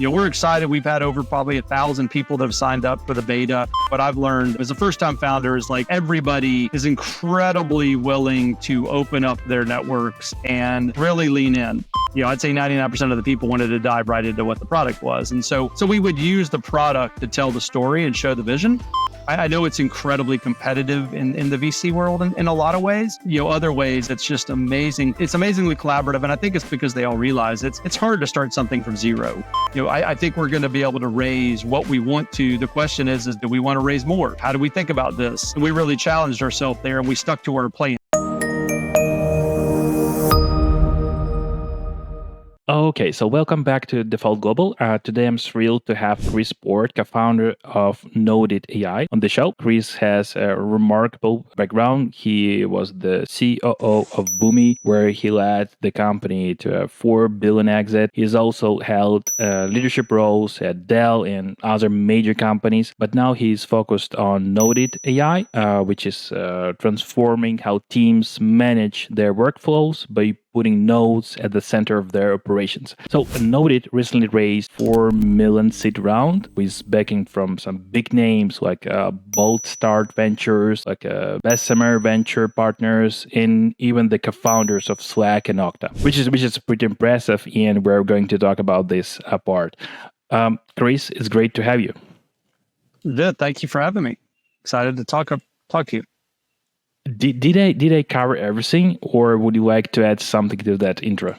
We're excited. We've had over probably 1,000 people that have signed up for the beta. What I've learned as a first-time founder is like everybody is incredibly willing to open up their networks and really lean in. I'd say 99% of the people wanted to dive right into what the product was. And so we would use the product to tell the story and show the vision. I know it's incredibly competitive in the VC world in a lot of ways. Other ways, it's just amazing. It's amazingly collaborative. And I think it's because they all realize it's hard to start something from zero. I think we're going to be able to raise what we want to. The question is do we want to raise more? How do we think about this? And we really challenged ourselves there and we stuck to our plan. Okay, so welcome back to Default Global. Today I'm thrilled to have Chris Port, co-founder of Noted AI, on the show. Chris has a remarkable background. He was the COO of Boomi, where he led the company to a $4 billion exit. He's also held leadership roles at Dell and other major companies, but now he's focused on Noted AI, which is transforming how teams manage their workflows by putting nodes at the center of their operations. So Noted recently raised $4 million seed round with backing from some big names like Bold Start Ventures, like Bessemer Venture Partners, and even the co-founders of Slack and Okta, which is pretty impressive, and we're going to talk about this part. Chris, it's great to have you. Good. Thank you for having me. Excited to talk to you. Did I cover everything, or would you like to add something to that intro?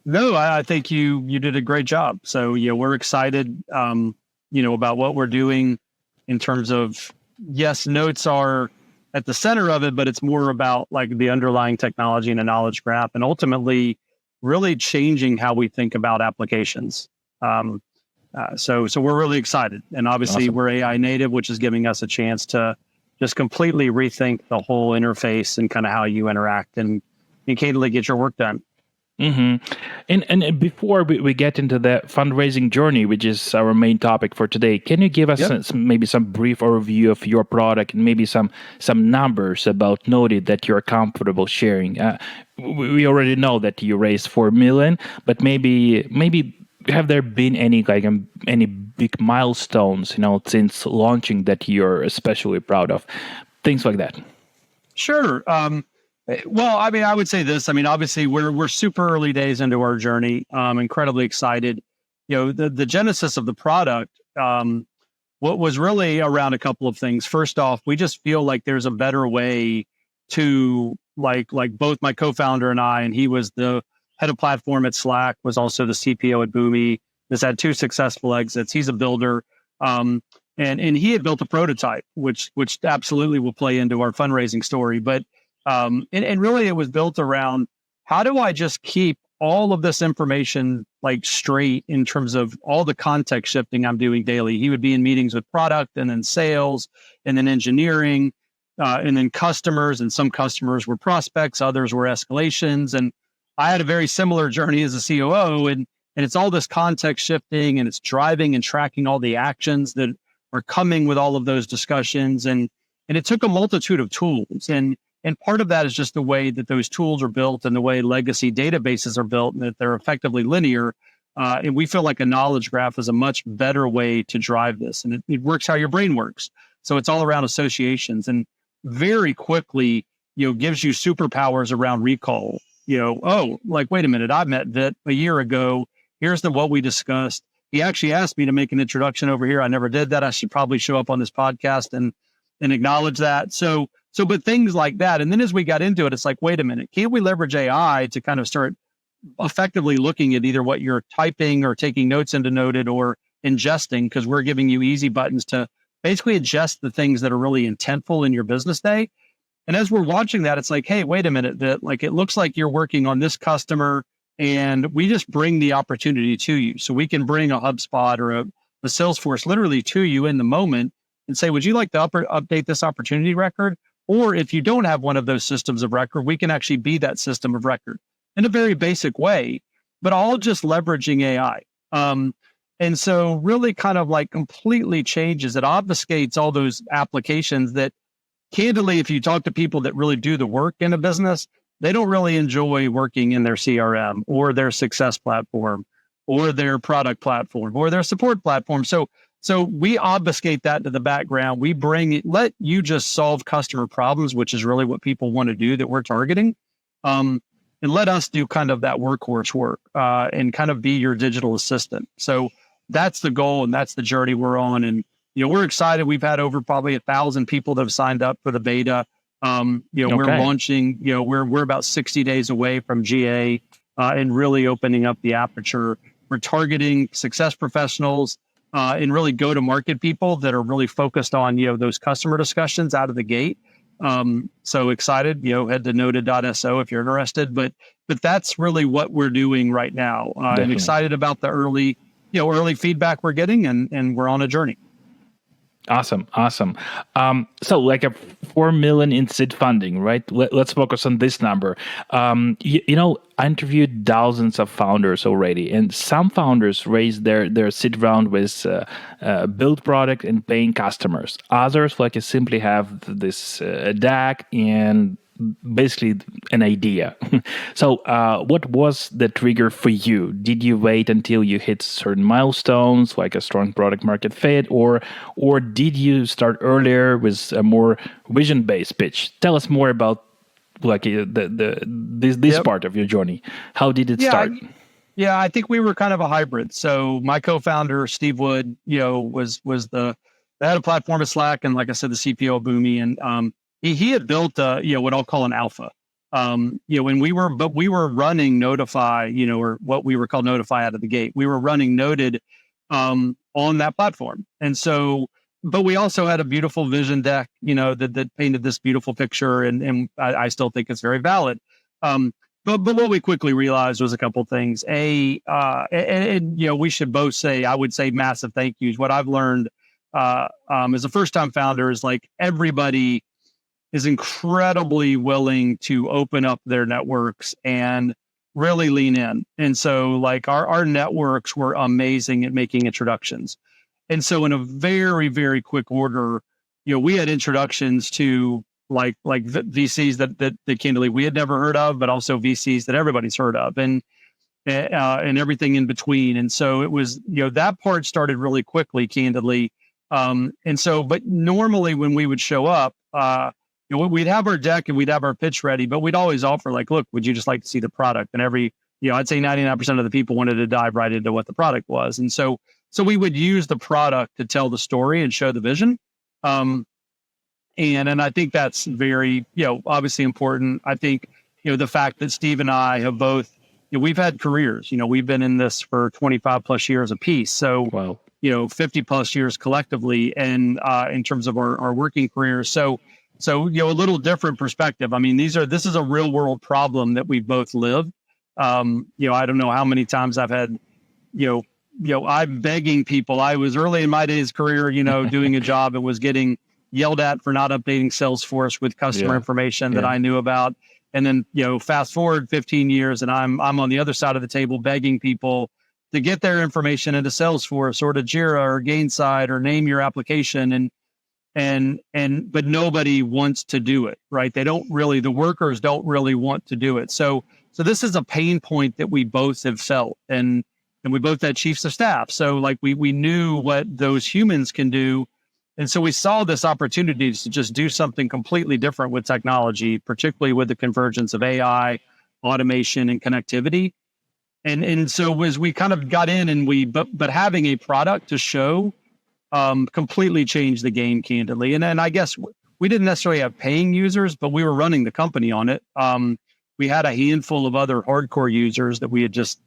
No, I think you did a great job. So we're excited, about what we're doing in terms of, yes, notes are at the center of it, but it's more about like the underlying technology and a knowledge graph, and ultimately really changing how we think about applications. So we're really excited, and obviously We're AI native, which is giving us a chance to just completely rethink the whole interface and kind of how you interact and candidly get your work done. Mm-hmm. And before we get into the fundraising journey, which is our main topic for today, can you give us maybe some brief overview of your product and maybe some numbers about Noted that you're comfortable sharing? We already know that you raised $4 million, but maybe have there been any big milestones, since launching that you're especially proud of? Things like that. Sure. Well, I would say this. Obviously, we're super early days into our journey. Incredibly excited. The genesis of the product, what was really around a couple of things. First off, we just feel like there's a better way to like both my co-founder and I, and he was the head of platform at Slack, was also the CPO at Boomi, has had 2 successful exits. He's a builder. And he had built a prototype, which absolutely will play into our fundraising story. But and really it was built around, how do I just keep all of this information like straight in terms of all the context shifting I'm doing daily? He would be in meetings with product and then sales and then engineering and then customers, and some customers were prospects, others were escalations. And I had a very similar journey as a COO, and it's all this context shifting, and it's driving and tracking all the actions that are coming with all of those discussions. And it took a multitude of tools. And part of that is just the way that those tools are built and the way legacy databases are built, and that they're effectively linear. And we feel like a knowledge graph is a much better way to drive this. And it works how your brain works. So it's all around associations, and very quickly, gives you superpowers around recall. Wait a minute, I met Vit a year ago. Here's what we discussed. He actually asked me to make an introduction over here. I never did that. I should probably show up on this podcast and acknowledge that. But things like that. And then as we got into it, it's like, wait a minute, can't we leverage AI to kind of start effectively looking at either what you're typing or taking notes into Noted or ingesting, because we're giving you easy buttons to basically ingest the things that are really intentful in your business day. And as we're watching that, it's like, hey, wait a minute, it looks like you're working on this customer, and we just bring the opportunity to you. So we can bring a HubSpot or a Salesforce literally to you in the moment and say, would you like to update this opportunity record? Or if you don't have one of those systems of record, we can actually be that system of record in a very basic way, but all just leveraging AI. And so really kind of like completely changes, it obfuscates all those applications that, candidly, if you talk to people that really do the work in a business, they don't really enjoy working in their CRM or their success platform or their product platform or their support platform. So we obfuscate that to the background. We let you just solve customer problems, which is really what people want to do that we're targeting. And let us do kind of that workhorse work and kind of be your digital assistant. So that's the goal and that's the journey we're on. And, we're excited. We've had over probably 1,000 people that have signed up for the beta. We're launching, we're about 60 days away from GA and really opening up the aperture. We're targeting success professionals and really go-to-market people that are really focused on, those customer discussions out of the gate. So excited, head to noted.so if you're interested, but that's really what we're doing right now. And excited about the early feedback we're getting and we're on a journey. Awesome. So like a 4 million in seed funding, right? Let's focus on this number. I interviewed thousands of founders already, and some founders raised their seed round with build product and paying customers. Others simply have this DAC and basically an idea. So what was the trigger for you? Did you wait until you hit certain milestones, like a strong product market fit, or did you start earlier with a more vision-based pitch? Tell us more about this part of your journey. How did it start? Yeah, I think we were kind of a hybrid. So my co-founder, Steve Wood, was the head of platform at Slack, and like I said, the CPO of Boomi, and he had built what I'll call an alpha. When we were running Notify, or what we were called Notify out of the gate. We were running Noted on that platform, and so. But we also had a beautiful vision deck, that painted this beautiful picture, and I still think it's very valid. But what we quickly realized was a couple things. We should both say, I would say, massive thank yous. What I've learned as a first-time founder is everybody is incredibly willing to open up their networks and really lean in. And so our networks were amazing at making introductions. And so in a very, very quick order, we had introductions to VCs that candidly we had never heard of, but also VCs that everybody's heard of, and everything in between. And so it was, that part started really quickly, candidly. But normally when we would show up, we'd have our deck and we'd have our pitch ready, but we'd always offer look, would you just like to see the product? And I'd say 99% of the people wanted to dive right into what the product was. And so we would use the product to tell the story and show the vision. And I think that's very, obviously important. I think, the fact that Steve and I have both, we've had careers, we've been in this for 25 plus years apiece. So, wow. 50 plus years collectively, and in terms of our working careers. So a little different perspective. I mean, this is a real world problem that we've both lived. I don't know how many times I've had, I'm begging people. I was early in my days career, doing a job and was getting yelled at for not updating Salesforce with customer information that I knew about. And then, fast forward 15 years and I'm on the other side of the table begging people to get their information into Salesforce or to Jira or Gainsight or name your application. But nobody wants to do it, right? The workers don't really want to do it. So this is a pain point that we both have felt, and we both had chiefs of staff. So we knew what those humans can do. And so we saw this opportunity to just do something completely different with technology, particularly with the convergence of AI, automation, and connectivity. And so as we kind of got in but having a product to show completely changed the game, candidly. And I guess we didn't necessarily have paying users, but we were running the company on it. We had a handful of other hardcore users that we had just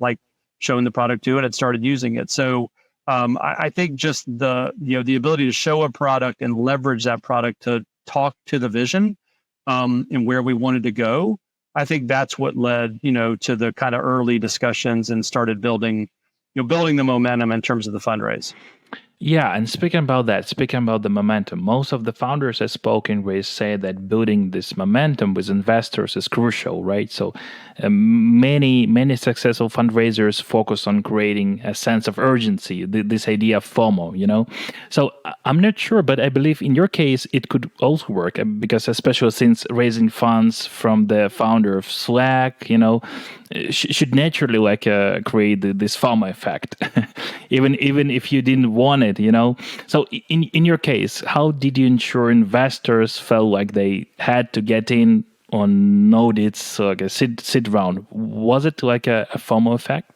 shown the product to and had started using it. So I think just the ability to show a product and leverage that product to talk to the vision and where we wanted to go. I think that's what led, to the kind of early discussions and started building the momentum in terms of the fundraise. Yeah, and speaking about the momentum, most of the founders I've spoken with say that building this momentum with investors is crucial, right? So many successful fundraisers focus on creating a sense of urgency, this idea of FOMO. So I'm not sure, but I believe in your case it could also work because especially since raising funds from the founder of Slack, should naturally create this FOMO effect, even if you didn't want it. So in your case, how did you ensure investors felt like they had to get in on Nodit's like a sit round? Was it like a FOMO effect?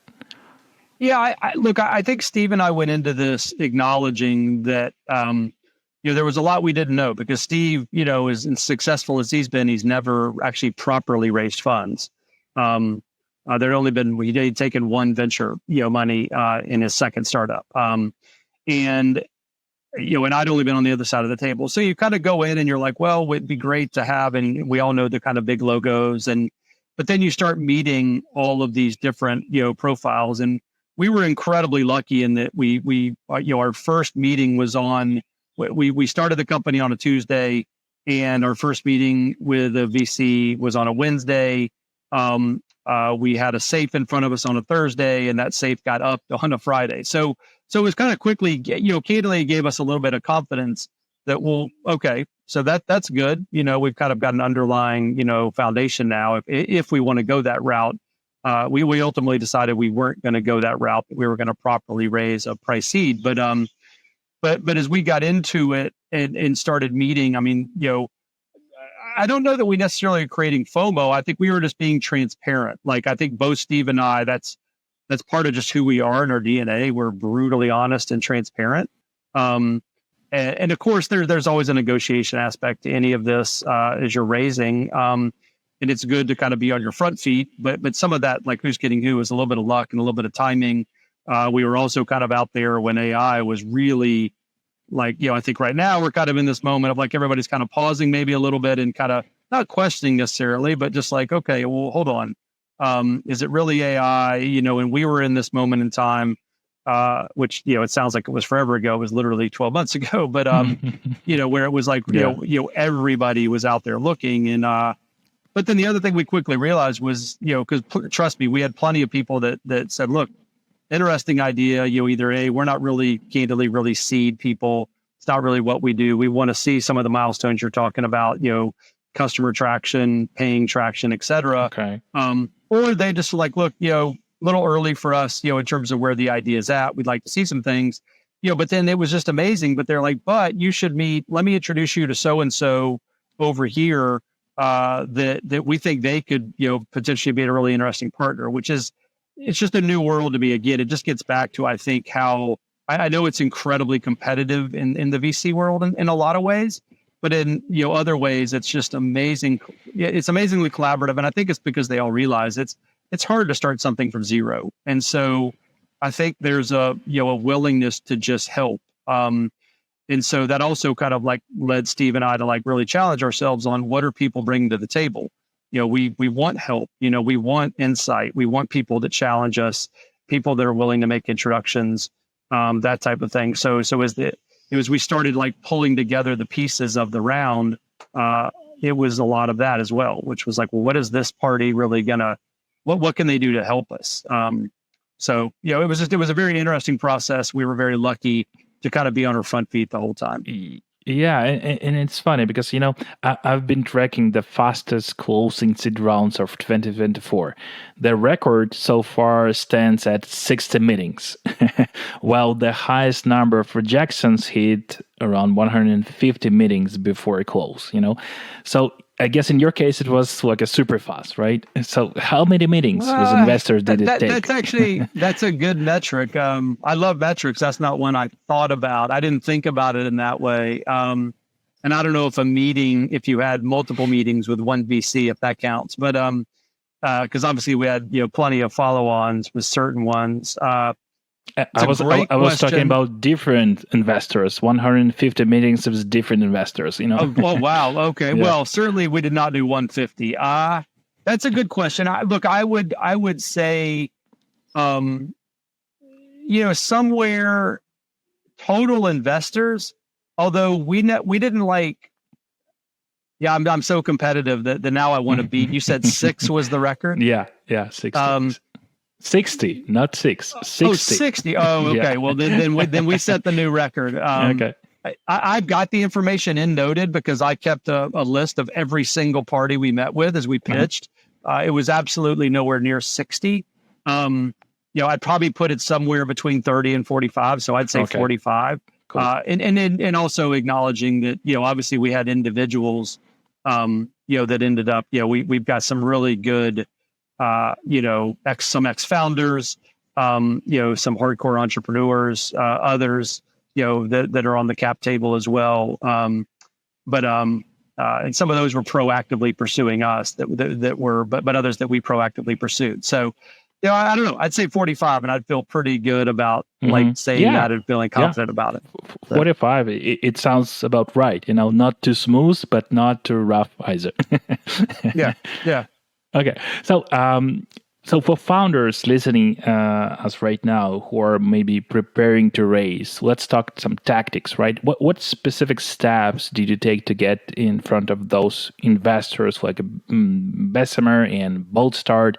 Yeah, look, I think Steve and I went into this acknowledging that there was a lot we didn't know because Steve, as successful as he's been, he's never actually properly raised funds. There'd only been he'd taken one venture, money in his second startup, and and I'd only been on the other side of the table. So you kind of go in and you're like, well, it'd be great to have, and we all know the kind of big logos, but then you start meeting all of these different profiles, and we were incredibly lucky in that we our first meeting was on. We started the company on a Tuesday, and our first meeting with a VC was on a Wednesday. We had a safe in front of us on a Thursday, and that safe got up on a Friday. So it was kind of quickly, candidly gave us a little bit of confidence that, well, okay, so that's good. We've kind of got an underlying, foundation now. If we want to go that route, we ultimately decided we weren't going to go that route. We were going to properly raise a price seed. But as we got into it and started meeting, I mean, I don't know that we necessarily are creating FOMO. I think we were just being transparent. Like I think both Steve and I, that's part of just who we are in our DNA. We're brutally honest and transparent. And of course, there's always a negotiation aspect to any of this as you're raising. And it's good to kind of be on your front feet. But some of that, like who's getting who, is a little bit of luck and a little bit of timing. We were also kind of out there when AI was really like, I think right now we're kind of in this moment of like everybody's kind of pausing maybe a little bit and kind of not questioning necessarily, but just like, okay, well, hold on. Is it really AI? And we were in this moment in time, which, it sounds like it was forever ago. It was literally 12 months ago, but, where it was like, everybody was out there looking. And, but then the other thing we quickly realized was, because trust me, we had plenty of people that said, look, interesting idea, either we're not really candidly really seed people. It's not really what we do. We want to see some of the milestones you're talking about, customer traction, paying traction, et cetera. Okay. Or they just like, look, a little early for us, in terms of where the idea is at. We'd like to see some things, but then it was just amazing. But they're like, but you should meet, let me introduce you to so-and-so over here that we think they could, potentially be a really interesting partner, which is, it's just a new world to me. Again, it just gets back to, I think, how I know it's incredibly competitive in the VC world in a lot of ways, but in other ways, it's just amazing. It's amazingly collaborative, and I think it's because they all realize it's hard to start something from zero, and so I think there's a willingness to just help. And so that also kind of like led Steve and I to like really challenge ourselves on what are people bringing to the table. We want help, we want insight. We want people that challenge us, people that are willing to make introductions, that type of thing. So as we started like pulling together the pieces of the round, it was a lot of that as well, which was like, well, what is this party really what can they do to help us? So, it was a very interesting process. We were very lucky to kind of be on our front feet the whole time. Yeah, and it's funny because, I've been tracking the fastest closing seed rounds of 2024. The record so far stands at 60 meetings, while the highest number of rejections hit around 150 meetings before a close, So I guess in your case, it was like a super fast, right? So how many meetings with investors did it take? That's a good metric. I love metrics. That's not one I thought about. I didn't think about it in that way. And I don't know if you had multiple meetings with one VC, if that counts, but because obviously we had plenty of follow-ons with certain ones. I was talking about different investors. 150 meetings with different investors. Oh wow. Okay. Yeah. Well, certainly we did not do 150. That's a good question. I would say, somewhere total investors, although we didn't like. Yeah, I'm so competitive that now I want to beat. You said 6 was the record. Yeah, 60. 60, not 6. 60. Oh, 60. Oh, okay. Yeah. Well, then we set the new record. Okay. I've got the information in Noted because I kept a list of every single party we met with as we pitched. It was absolutely nowhere near 60. I'd probably put it somewhere between 30 and 45. So I'd say 45. Cool. And also acknowledging that, obviously we had individuals, that ended up, we've got some really good, some ex-founders, some hardcore entrepreneurs, others, that are on the cap table as well. And some of those were proactively pursuing us that were, but others that we proactively pursued. So, I don't know. I'd say 45, and I'd feel pretty good about saying that and feeling confident about it. 45, it sounds about right. Not too smooth, but not too rough either. Yeah. Okay. So for founders listening us right now who are maybe preparing to raise, let's talk some tactics, right? What specific steps did you take to get in front of those investors like Bessemer and Bold Start?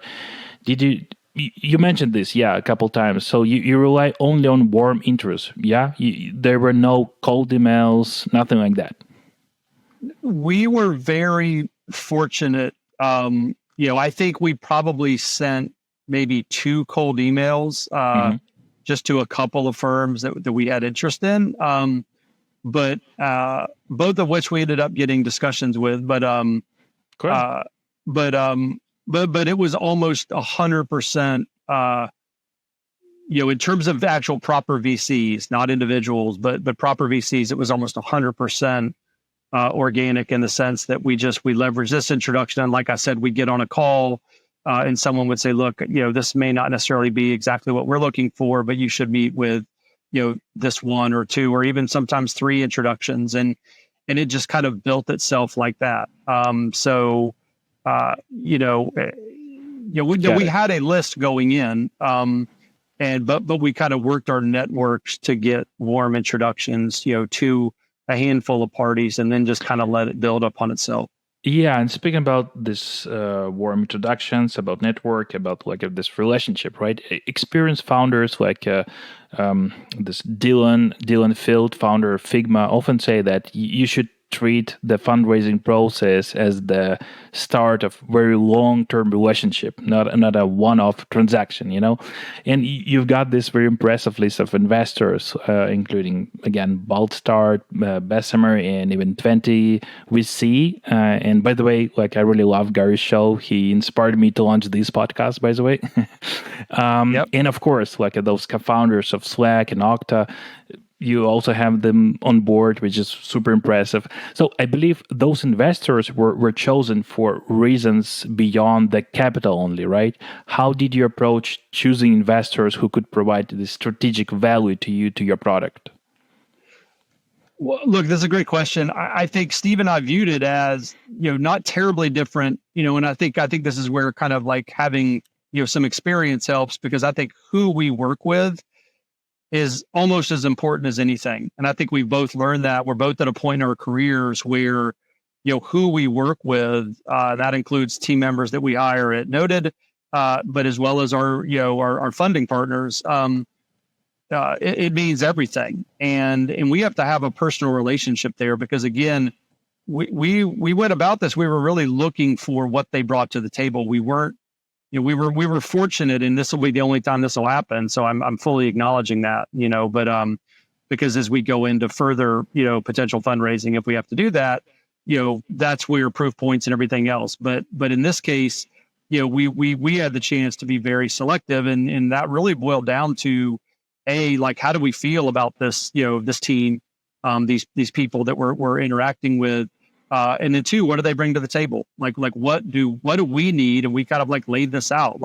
You mentioned this, a couple times. So you rely only on warm interest, there were no cold emails, nothing like that. We were very fortunate. I think we probably sent maybe 2 cold emails just to a couple of firms that we had interest in, but both of which we ended up getting discussions with. But But it was almost 100%, in terms of actual proper VCs, not individuals, but proper VCs, it was almost 100% organic in the sense that we leveraged this introduction. And like I said, we'd get on a call and someone would say, look, this may not necessarily be exactly what we're looking for, but you should meet with, this 1 or 2, or even sometimes 3 introductions. And it just kind of built itself like that. We had a list going in, but we kind of worked our networks to get warm introductions, to a handful of parties, and then just kind of let it build upon itself. Yeah, and speaking about this warm introductions, about network, about this relationship, right? Experienced founders like this Dylan Field, founder of Figma, often say that you should treat the fundraising process as the start of very long-term relationship, not a one-off transaction, And you've got this very impressive list of investors, including, again, Bold Start, Bessemer, and even 20 VC. And by the way, I really love Gary's show. He inspired me to launch this podcast, by the way. And of course, those co-founders of Slack and Okta, you also have them on board, which is super impressive. So I believe those investors were chosen for reasons beyond the capital only, right? How did you approach choosing investors who could provide the strategic value to you, to your product? Well, look, this is a great question. I think Steve and I viewed it as, not terribly different, and I think this is where kind of having, some experience helps, because I think who we work with is almost as important as anything. And I think we've both learned that. We're both at a point in our careers where, who we work with, that includes team members that we hire at Noted, but as well as our funding partners, it means everything. And we have to have a personal relationship there, because again, we went about this, we were really looking for what they brought to the table. We weren't, we were fortunate, and this will be the only time this will happen. So I'm fully acknowledging that, but because as we go into further, potential fundraising, if we have to do that, that's where proof points and everything else. But in this case, we had the chance to be very selective, and that really boiled down to how do we feel about this, this team, these people that we're interacting with. And then 2, what do they bring to the table? What do we need? And we kind of laid this out.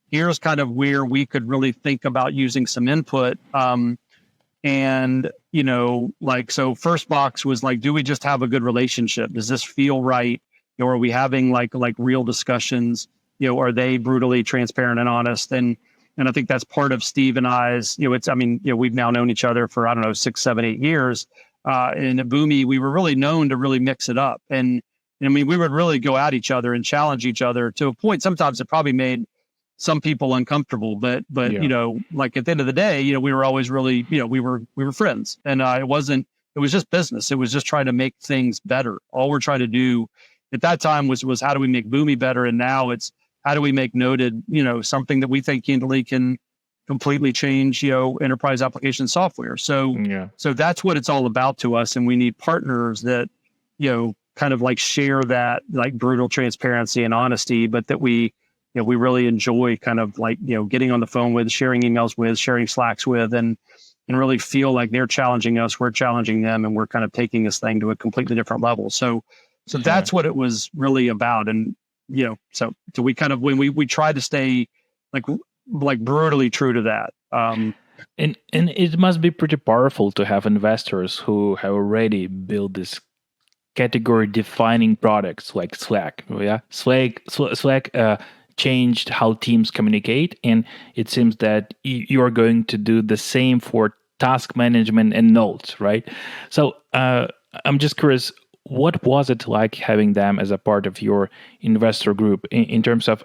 Here's kind of where we could really think about using some input. So first box was do we just have a good relationship? Does this feel right? Are we having real discussions? Are they brutally transparent and honest? And And I think that's part of Steve and I's, we've now known each other for, I don't know, 6, 7, 8 years. And at Boomi, we were really known to really mix it up. And we would really go at each other and challenge each other to a point. Sometimes it probably made some people uncomfortable, but like at the end of the day, we were always really, we were friends, and it was just business. It was just trying to make things better. All we're trying to do at that time was how do we make Boomi better? And now it's how do we make Noted, something that we think candidly can completely change, enterprise application software. So that's what it's all about to us. And we need partners that, kind of like share that like brutal transparency and honesty, but that we really enjoy kind of like, getting on the phone with, sharing emails with, sharing Slacks with, and really feel like they're challenging us, we're challenging them, and we're kind of taking this thing to a completely different level. So that's what it was really about. And, so we kind of, when we try to stay like brutally true to that. And it must be pretty powerful to have investors who have already built this category defining products like Slack. Slack changed how teams communicate, and it seems that you're going to do the same for task management and notes, right? So I'm just curious, what was it like having them as a part of your investor group in terms of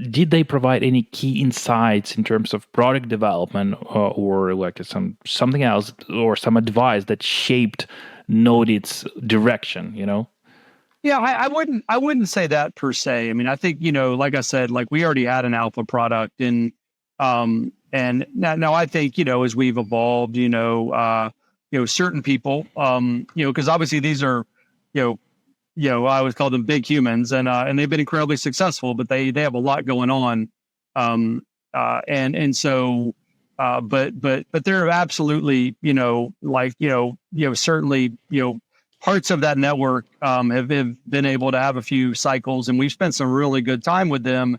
did they provide any key insights in terms of product development or like something else, or some advice that shaped Noded's direction, Yeah, I wouldn't say that per se. I mean, I think, like I said, like we already had an alpha product, and now I think, as we've evolved, certain people, because obviously these are, I always call them big humans, and they've been incredibly successful, but they have a lot going on. But they're absolutely, certainly, parts of that network have been able to have a few cycles, and we've spent some really good time with them,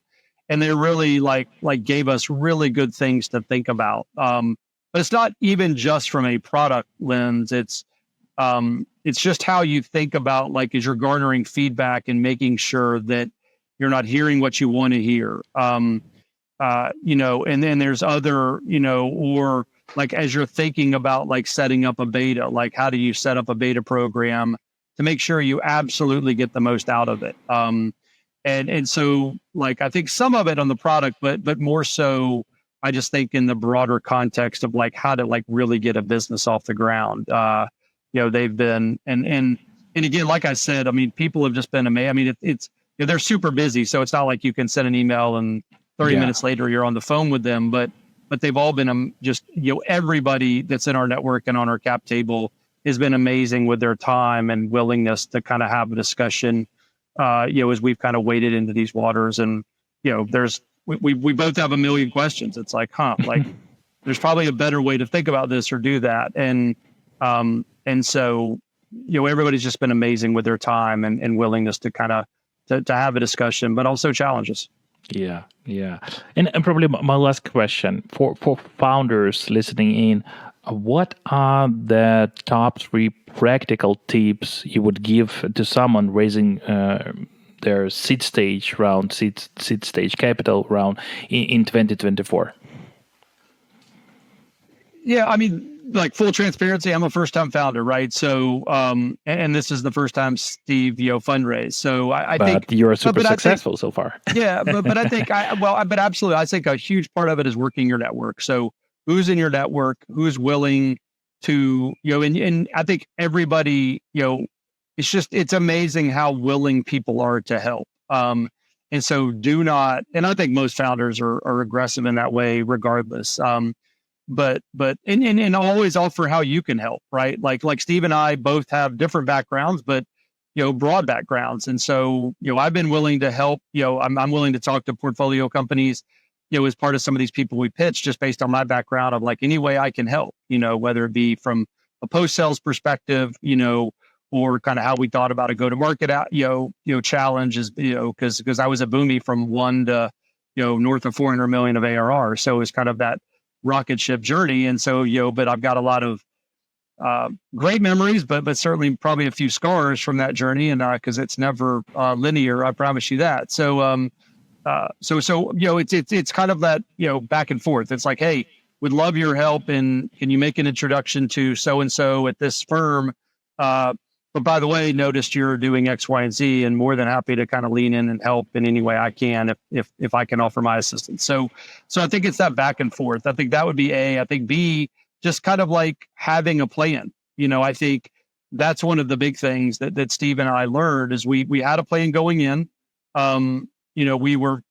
and they really like gave us really good things to think about. But it's not even just from a product lens. It's just how you think about, like, as you're garnering feedback and making sure that you're not hearing what you want to hear. And then there's other, or like as you're thinking about like setting up a beta, like how do you set up a beta program to make sure you absolutely get the most out of it? And so like, I think some of it on the product, but more so, I just think in the broader context of like how to like really get a business off the ground. They've been, and again, like I said, I mean, people have just been amazing. I mean, it's they're super busy, so it's not like you can send an email and 30 minutes later you're on the phone with them, but they've all been just, everybody that's in our network and on our cap table has been amazing with their time and willingness to kind of have a discussion, as we've kind of waded into these waters. And, we both have a million questions. It's like, like there's probably a better way to think about this or do that. And so, everybody's just been amazing with their time and willingness to kind of to have a discussion, but also challenges. Yeah. And probably my last question for founders listening in, what are the top 3 practical tips you would give to someone raising their seed stage capital round in 2024? Yeah, I mean, like full transparency, I'm a first-time founder, right? So, and this is the first time Steve, fundraised. So I think you're super successful so far. Yeah, but I think but absolutely, I think a huge part of it is working your network. So who's in your network, who's willing to, and I think everybody, it's amazing how willing people are to help. And so do not, and I think most founders are aggressive in that way, regardless. But always offer how you can help, right? Like Steve and I both have different backgrounds, but broad backgrounds. And so, I've been willing to help, I'm willing to talk to portfolio companies, as part of some of these people we pitch, just based on my background of like any way I can help, whether it be from a post-sales perspective, or kind of how we thought about a go-to-market out, challenges, because I was at Boomi from 1 to, north of 400 million of ARR. So it's kind of that rocket ship journey. And so, but I've got a lot of great memories, but certainly probably a few scars from that journey. And because it's never linear, I promise you that. So, It's kind of that, back and forth. It's like, hey, would love your help, and can you make an introduction to so and so at this firm? But by the way, noticed you're doing X, Y, and Z, and more than happy to kind of lean in and help in any way I can if I can offer my assistance. So I think it's that back and forth. I think that would be A. I think B, just kind of like having a plan. I think that's one of the big things that Steve and I learned is we had a plan going in. We were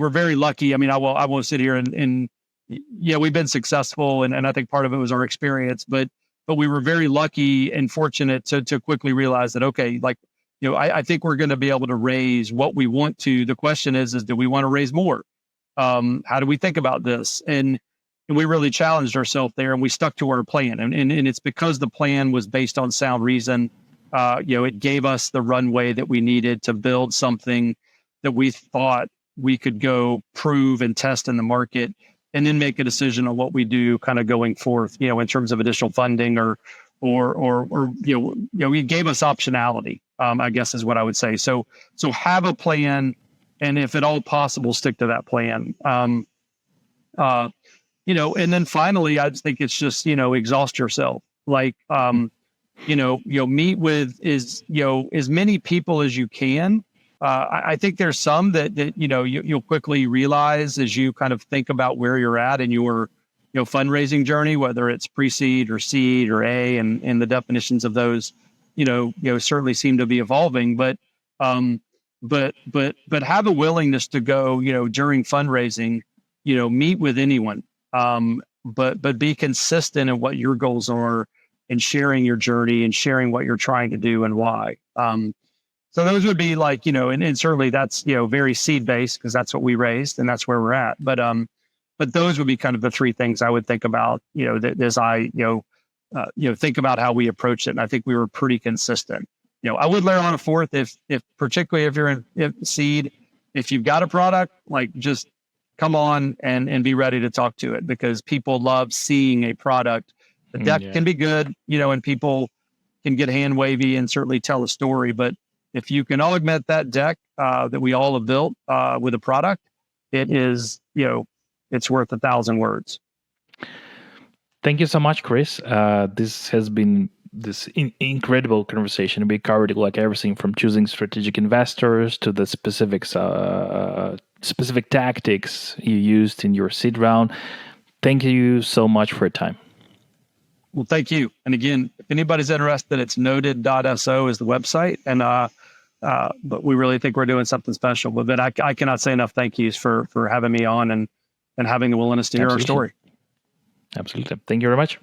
very lucky. I mean, I won't sit here and we've been successful, and I think part of it was our experience, but we were very lucky and fortunate to quickly realize that, okay, I think we're going to be able to raise what we want to. The question is do we want to raise more? How do we think about this? And we really challenged ourselves there, and we stuck to our plan. And it's because the plan was based on sound reason. It gave us the runway that we needed to build something that we thought we could go prove and test in the market, and then make a decision on what we do kind of going forth, in terms of additional funding or it gave us optionality, I guess is what I would say. So have a plan, and if at all possible, stick to that plan. And then finally, I think it's just, exhaust yourself. Meet with as many people as you can. I think there's some that you'll quickly realize as you kind of think about where you're at in your fundraising journey, whether it's pre-seed or seed or A, and the definitions of those certainly seem to be evolving. But have a willingness to go during fundraising, meet with anyone, but be consistent in what your goals are, and sharing your journey and sharing what you're trying to do and why. So those would be and certainly that's, very seed based, because that's what we raised and that's where we're at. But those would be kind of the three things I would think about, as I, think about how we approached it. And I think we were pretty consistent. I would layer on a fourth if particularly if you're in seed, if you've got a product, just come on and be ready to talk to it, because people love seeing a product. The deck can be good, and people can get hand wavy and certainly tell a story, but if you can augment that deck that we all have built with a product, it is, it's worth 1,000 words. Thank you so much, Chris. This has been this incredible conversation. We covered everything from choosing strategic investors to the specific tactics you used in your seed round. Thank you so much for your time. Well, thank you. And again, if anybody's interested, it's noted.so is the website. And but we really think we're doing something special. But I cannot say enough thank yous for having me on and having the willingness to hear our story. Absolutely. Thank you very much.